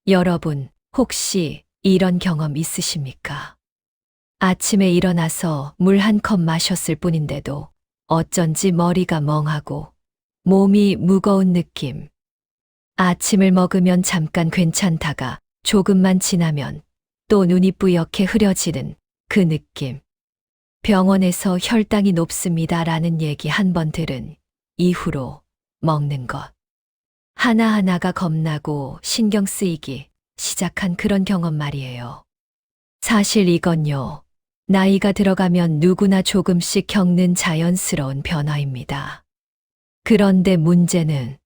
여러분, 혹시 이런 경험 있으십니까? 아침에 일어나서 물 한 컵 마셨을 뿐인데도 어쩐지 머리가 멍하고 몸이 무거운 느낌. 아침을 먹으면 잠깐 괜찮다가 조금만 지나면 또 눈이 뿌옇게 흐려지는 그 느낌. 병원에서 혈당이 높습니다라는 얘기 한 번 들은 이후로 먹는 것. 하나하나가 겁나고 신경 쓰이기 시작한 그런 경험 말이에요. 사실 이건요, 나이가 들어가면 누구나 조금씩 겪는 자연스러운 변화입니다. 그런데 문제는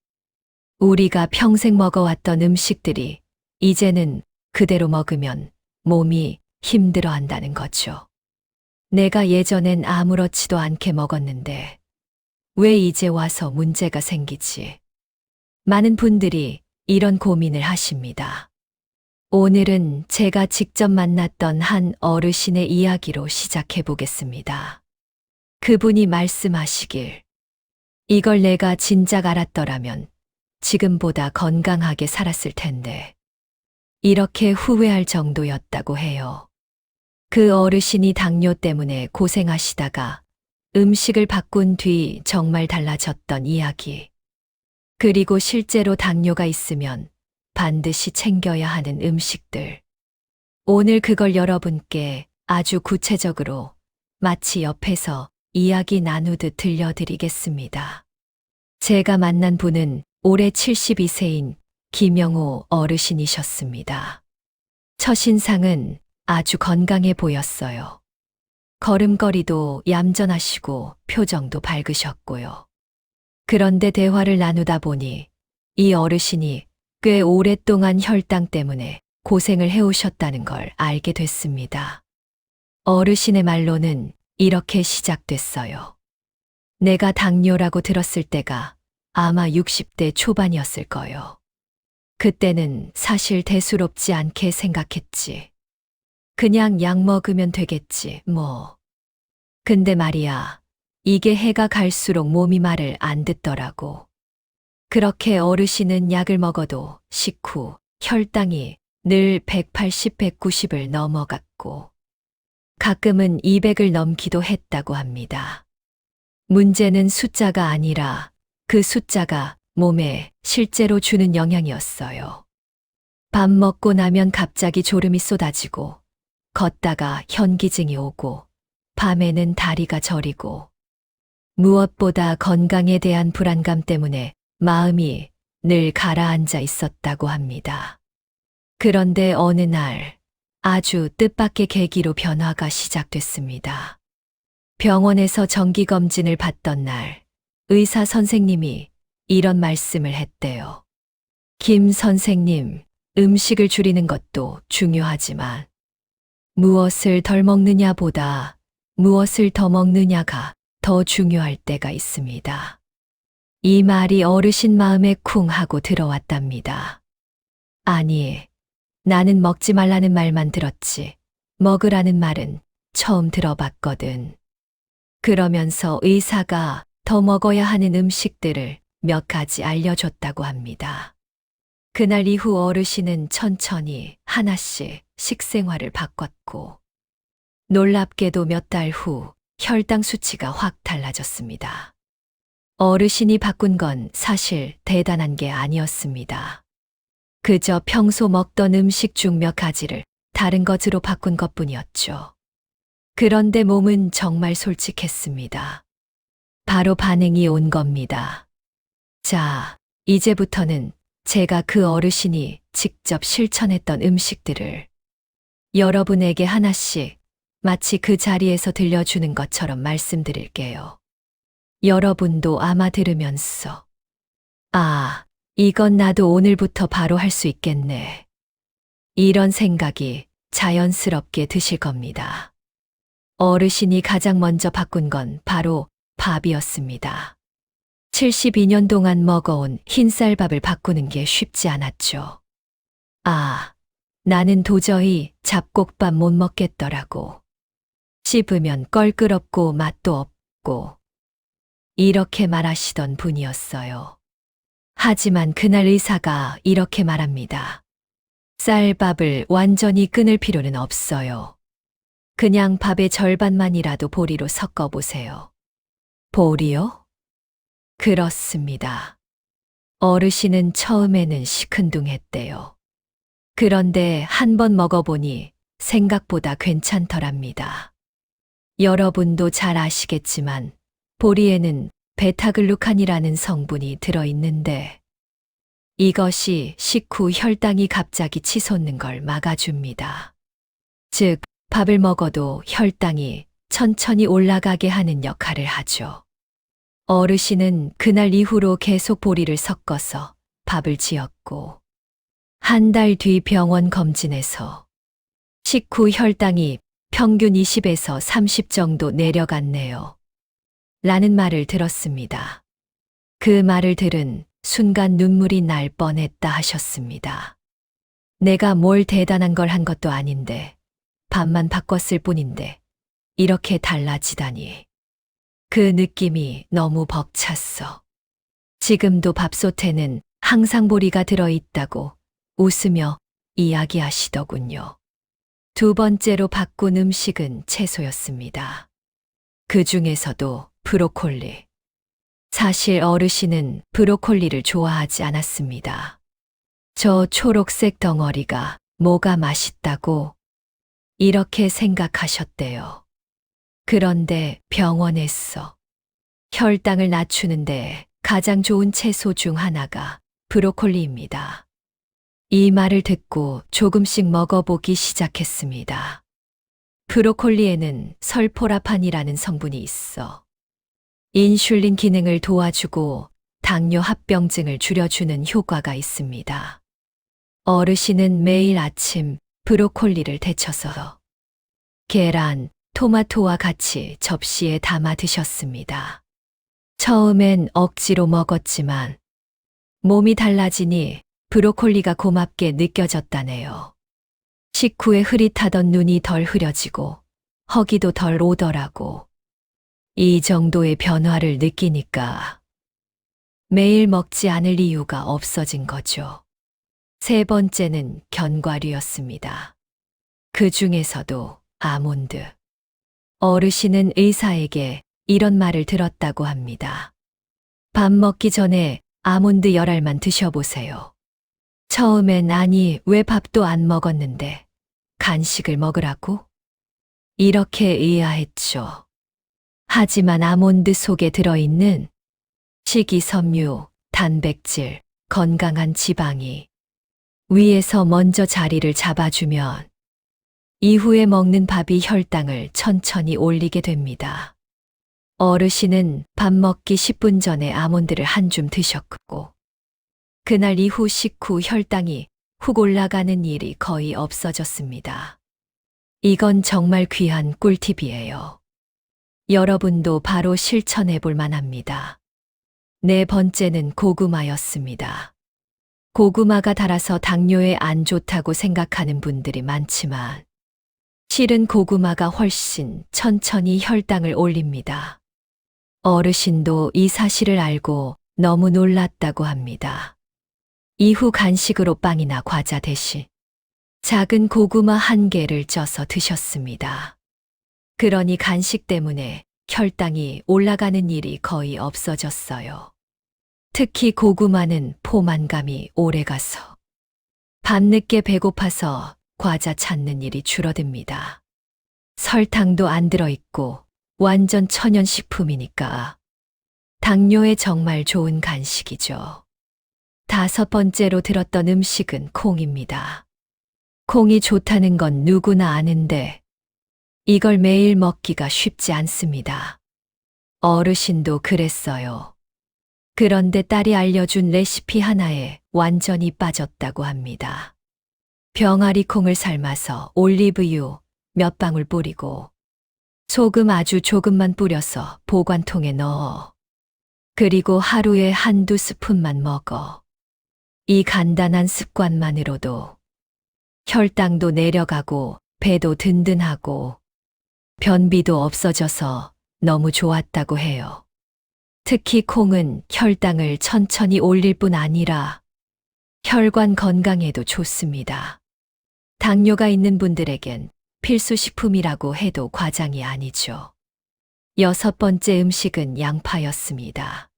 우리가 평생 먹어왔던 음식들이 이제는 그대로 먹으면 몸이 힘들어 한다는 거죠. 내가 예전엔 아무렇지도 않게 먹었는데 왜 이제 와서 문제가 생기지? 많은 분들이 이런 고민을 하십니다. 오늘은 제가 직접 만났던 한 어르신의 이야기로 시작해 보겠습니다. 그분이 말씀하시길, 이걸 내가 진작 알았더라면 지금보다 건강하게 살았을 텐데, 이렇게 후회할 정도였다고 해요. 그 어르신이 당뇨 때문에 고생하시다가 음식을 바꾼 뒤 정말 달라졌던 이야기. 그리고 실제로 당뇨가 있으면 반드시 챙겨야 하는 음식들. 오늘 그걸 여러분께 아주 구체적으로 마치 옆에서 이야기 나누듯 들려드리겠습니다. 제가 만난 분은 올해 72세인 김영호 어르신이셨습니다. 첫인상은 아주 건강해 보였어요. 걸음걸이도 얌전하시고 표정도 밝으셨고요. 그런데 대화를 나누다 보니 이 어르신이 꽤 오랫동안 혈당 때문에 고생을 해오셨다는 걸 알게 됐습니다. 어르신의 말로는 이렇게 시작됐어요. 내가 당뇨라고 들었을 때가 아마 60대 초반이었을 거요. 그때는 사실 대수롭지 않게 생각했지. 그냥 약 먹으면 되겠지, 뭐. 근데 말이야, 이게 해가 갈수록 몸이 말을 안 듣더라고. 그렇게 어르신은 약을 먹어도 식후 혈당이 늘 180, 190을 넘어갔고 가끔은 200을 넘기도 했다고 합니다. 문제는 숫자가 아니라 그 숫자가 몸에 실제로 주는 영향이었어요. 밥 먹고 나면 갑자기 졸음이 쏟아지고 걷다가 현기증이 오고 밤에는 다리가 저리고 무엇보다 건강에 대한 불안감 때문에 마음이 늘 가라앉아 있었다고 합니다. 그런데 어느 날 아주 뜻밖의 계기로 변화가 시작됐습니다. 병원에서 정기검진을 받던 날 의사 선생님이 이런 말씀을 했대요. 김 선생님, 음식을 줄이는 것도 중요하지만 무엇을 덜 먹느냐보다 무엇을 더 먹느냐가 더 중요할 때가 있습니다. 이 말이 어르신 마음에 쿵 하고 들어왔답니다. 아니, 나는 먹지 말라는 말만 들었지, 먹으라는 말은 처음 들어봤거든. 그러면서 의사가 더 먹어야 하는 음식들을 몇 가지 알려줬다고 합니다. 그날 이후 어르신은 천천히 하나씩 식생활을 바꿨고, 놀랍게도 몇 달 후 혈당 수치가 확 달라졌습니다. 어르신이 바꾼 건 사실 대단한 게 아니었습니다. 그저 평소 먹던 음식 중 몇 가지를 다른 것으로 바꾼 것뿐이었죠. 그런데 몸은 정말 솔직했습니다. 바로 반응이 온 겁니다. 자, 이제부터는 제가 그 어르신이 직접 실천했던 음식들을 여러분에게 하나씩 마치 그 자리에서 들려주는 것처럼 말씀드릴게요. 여러분도 아마 들으면서 아, 이건 나도 오늘부터 바로 할 수 있겠네. 이런 생각이 자연스럽게 드실 겁니다. 어르신이 가장 먼저 바꾼 건 바로 밥이었습니다. 72년 동안 먹어온 흰쌀밥을 바꾸는 게 쉽지 않았죠. 아, 나는 도저히 잡곡밥 못 먹겠더라고. 씹으면 껄끄럽고 맛도 없고. 이렇게 말하시던 분이었어요. 하지만 그날 의사가 이렇게 말합니다. 쌀밥을 완전히 끊을 필요는 없어요. 그냥 밥의 절반만이라도 보리로 섞어보세요. 보리요? 그렇습니다. 어르신은 처음에는 시큰둥했대요. 그런데 한 번 먹어보니 생각보다 괜찮더랍니다. 여러분도 잘 아시겠지만 보리에는 베타글루칸이라는 성분이 들어있는데 이것이 식후 혈당이 갑자기 치솟는 걸 막아줍니다. 즉, 밥을 먹어도 혈당이 천천히 올라가게 하는 역할을 하죠. 어르신은 그날 이후로 계속 보리를 섞어서 밥을 지었고, 한 달 뒤 병원 검진에서 식후 혈당이 평균 20에서 30 정도 내려갔네요. 라는 말을 들었습니다. 그 말을 들은 순간 눈물이 날 뻔했다 하셨습니다. 내가 뭘 대단한 걸 한 것도 아닌데, 밥만 바꿨을 뿐인데, 이렇게 달라지다니. 그 느낌이 너무 벅찼어. 지금도 밥솥에는 항상 보리가 들어있다고 웃으며 이야기하시더군요. 두 번째로 바꾼 음식은 채소였습니다. 그 중에서도 브로콜리. 사실 어르신은 브로콜리를 좋아하지 않았습니다. 저 초록색 덩어리가 뭐가 맛있다고 이렇게 생각하셨대요. 그런데 병원에서 혈당을 낮추는데 가장 좋은 채소 중 하나가 브로콜리입니다. 이 말을 듣고 조금씩 먹어보기 시작했습니다. 브로콜리에는 설포라판이라는 성분이 있어 인슐린 기능을 도와주고 당뇨 합병증을 줄여주는 효과가 있습니다. 어르신은 매일 아침 브로콜리를 데쳐서 계란, 토마토와 같이 접시에 담아 드셨습니다. 처음엔 억지로 먹었지만 몸이 달라지니 브로콜리가 고맙게 느껴졌다네요. 식후에 흐릿하던 눈이 덜 흐려지고 허기도 덜 오더라고. 이 정도의 변화를 느끼니까 매일 먹지 않을 이유가 없어진 거죠. 세 번째는 견과류였습니다. 그 중에서도 아몬드. 어르신은 의사에게 이런 말을 들었다고 합니다. 밥 먹기 전에 아몬드 10알만 드셔보세요. 처음엔 아니 왜 밥도 안 먹었는데 간식을 먹으라고? 이렇게 의아했죠. 하지만 아몬드 속에 들어있는 식이섬유, 단백질, 건강한 지방이 위에서 먼저 자리를 잡아주면 이후에 먹는 밥이 혈당을 천천히 올리게 됩니다. 어르신은 밥 먹기 10분 전에 아몬드를 한 줌 드셨고 그날 이후 식후 혈당이 훅 올라가는 일이 거의 없어졌습니다. 이건 정말 귀한 꿀팁이에요. 여러분도 바로 실천해 볼 만합니다. 네 번째는 고구마였습니다. 고구마가 달아서 당뇨에 안 좋다고 생각하는 분들이 많지만 실은 고구마가 훨씬 천천히 혈당을 올립니다. 어르신도 이 사실을 알고 너무 놀랐다고 합니다. 이후 간식으로 빵이나 과자 대신 작은 고구마 1개를 쪄서 드셨습니다. 그러니 간식 때문에 혈당이 올라가는 일이 거의 없어졌어요. 특히 고구마는 포만감이 오래가서 밤늦게 배고파서 과자 찾는 일이 줄어듭니다. 설탕도 안 들어있고 완전 천연식품이니까 당뇨에 정말 좋은 간식이죠. 다섯 번째로 들었던 음식은 콩입니다. 콩이 좋다는 건 누구나 아는데 이걸 매일 먹기가 쉽지 않습니다. 어르신도 그랬어요. 그런데 딸이 알려준 레시피 하나에 완전히 빠졌다고 합니다. 병아리 콩을 삶아서 올리브유 몇 방울 뿌리고 소금 아주 조금만 뿌려서 보관통에 넣어. 그리고 하루에 1~2스푼만 먹어. 이 간단한 습관만으로도 혈당도 내려가고 배도 든든하고 변비도 없어져서 너무 좋았다고 해요. 특히 콩은 혈당을 천천히 올릴 뿐 아니라 혈관 건강에도 좋습니다. 당뇨가 있는 분들에겐 필수 식품이라고 해도 과장이 아니죠. 여섯 번째 음식은 양파였습니다.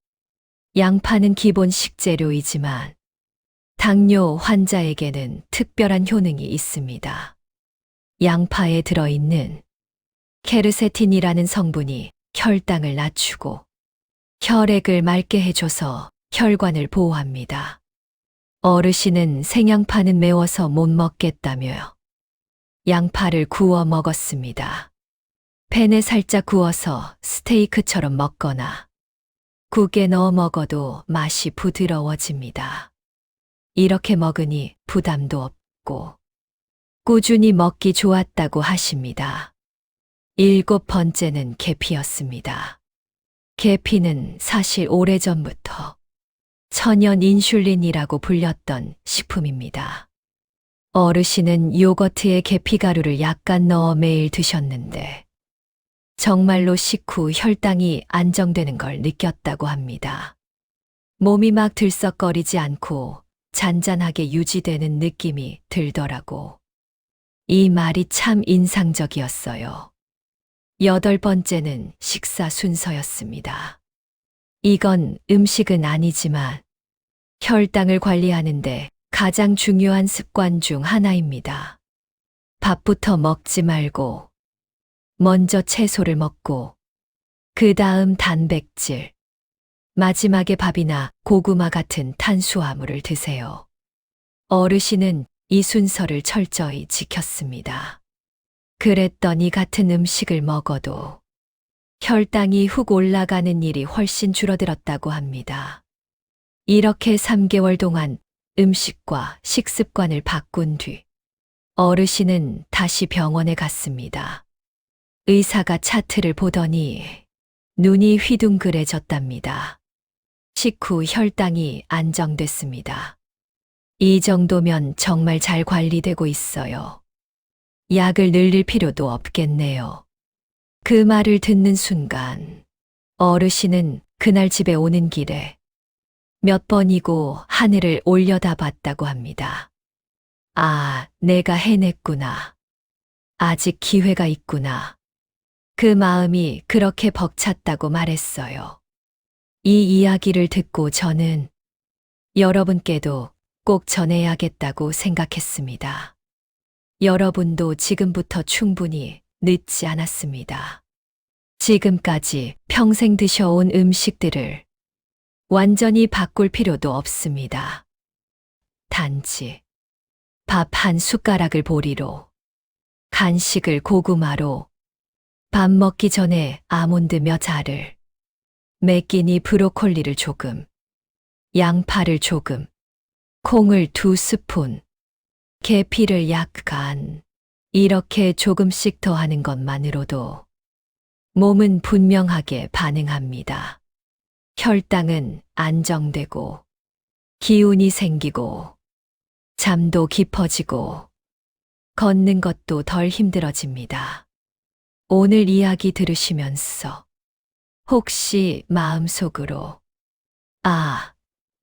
양파는 기본 식재료이지만 당뇨 환자에게는 특별한 효능이 있습니다. 양파에 들어있는 케르세틴이라는 성분이 혈당을 낮추고 혈액을 맑게 해줘서 혈관을 보호합니다. 어르신은 생양파는 매워서 못 먹겠다며 양파를 구워 먹었습니다. 팬에 살짝 구워서 스테이크처럼 먹거나 국에 넣어 먹어도 맛이 부드러워집니다. 이렇게 먹으니 부담도 없고 꾸준히 먹기 좋았다고 하십니다. 일곱 번째는 계피였습니다. 계피는 사실 오래전부터 천연 인슐린이라고 불렸던 식품입니다. 어르신은 요거트에 계피가루를 약간 넣어 매일 드셨는데 정말로 식후 혈당이 안정되는 걸 느꼈다고 합니다. 몸이 막 들썩거리지 않고 잔잔하게 유지되는 느낌이 들더라고. 이 말이 참 인상적이었어요. 여덟 번째는 식사 순서였습니다. 이건 음식은 아니지만 혈당을 관리하는데 가장 중요한 습관 중 하나입니다. 밥부터 먹지 말고 먼저 채소를 먹고 그 다음 단백질, 마지막에 밥이나 고구마 같은 탄수화물을 드세요. 어르신은 이 순서를 철저히 지켰습니다. 그랬더니 같은 음식을 먹어도 혈당이 훅 올라가는 일이 훨씬 줄어들었다고 합니다. 이렇게 3개월 동안 음식과 식습관을 바꾼 뒤 어르신은 다시 병원에 갔습니다. 의사가 차트를 보더니 눈이 휘둥그레졌답니다. 식후 혈당이 안정됐습니다. 이 정도면 정말 잘 관리되고 있어요. 약을 늘릴 필요도 없겠네요. 그 말을 듣는 순간 어르신은 그날 집에 오는 길에 몇 번이고 하늘을 올려다봤다고 합니다. 아, 내가 해냈구나. 아직 기회가 있구나. 그 마음이 그렇게 벅찼다고 말했어요. 이 이야기를 듣고 저는 여러분께도 꼭 전해야겠다고 생각했습니다. 여러분도 지금부터 충분히 늦지 않았습니다. 지금까지 평생 드셔온 음식들을 완전히 바꿀 필요도 없습니다. 단지 밥 한 숟가락을 보리로, 간식을 고구마로, 밥 먹기 전에 아몬드 몇 알을, 매 끼니 브로콜리를 조금, 양파를 조금, 콩을 2스푼, 계피를 약간, 이렇게 조금씩 더하는 것만으로도 몸은 분명하게 반응합니다. 혈당은 안정되고, 기운이 생기고, 잠도 깊어지고, 걷는 것도 덜 힘들어집니다. 오늘 이야기 들으시면서 혹시 마음속으로 아,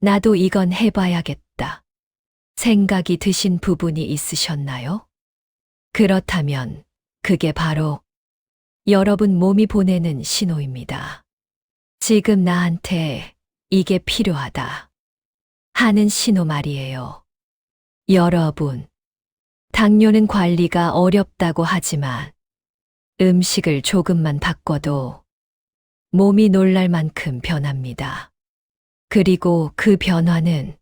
나도 이건 해봐야겠다 생각이 드신 부분이 있으셨나요? 그렇다면 그게 바로 여러분 몸이 보내는 신호입니다. 지금 나한테 이게 필요하다 하는 신호 말이에요. 여러분, 당뇨는 관리가 어렵다고 하지만 음식을 조금만 바꿔도 몸이 놀랄 만큼 변합니다. 그리고 그 변화는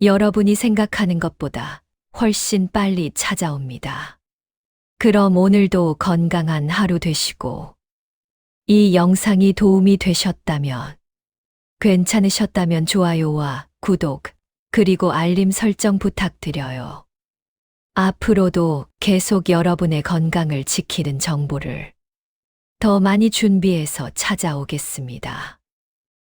여러분이 생각하는 것보다 훨씬 빨리 찾아옵니다. 그럼 오늘도 건강한 하루 되시고, 이 영상이 도움이 되셨다면, 괜찮으셨다면 좋아요와 구독, 그리고 알림 설정 부탁드려요. 앞으로도 계속 여러분의 건강을 지키는 정보를 더 많이 준비해서 찾아오겠습니다.